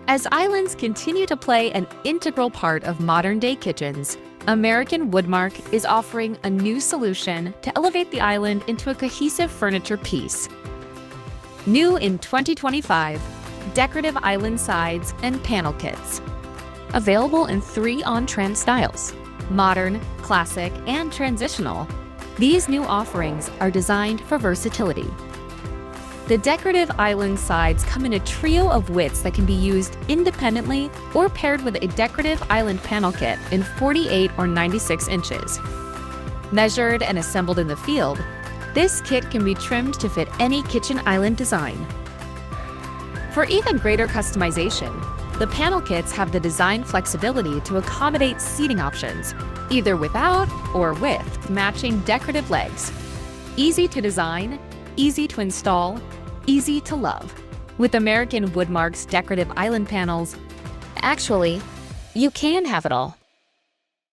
As islands continue to play an integral part of modern-day kitchens, American Woodmark is offering a new solution to elevate the island into a cohesive furniture piece. New in 2025, decorative island sides and panel kits. Available in 3 on-trend styles: modern, classic, and transitional. These new offerings are designed for versatility. The decorative island sides come in a trio of widths that can be used independently or paired with a decorative island panel kit in 48 or 96 inches. Measured and assembled in the field, this kit can be trimmed to fit any kitchen island design. For even greater customization, the panel kits have the design flexibility to accommodate seating options, either without or with matching decorative legs. Easy to design, easy to install, easy to love. With American Woodmark's decorative island panels, actually, you can have it all.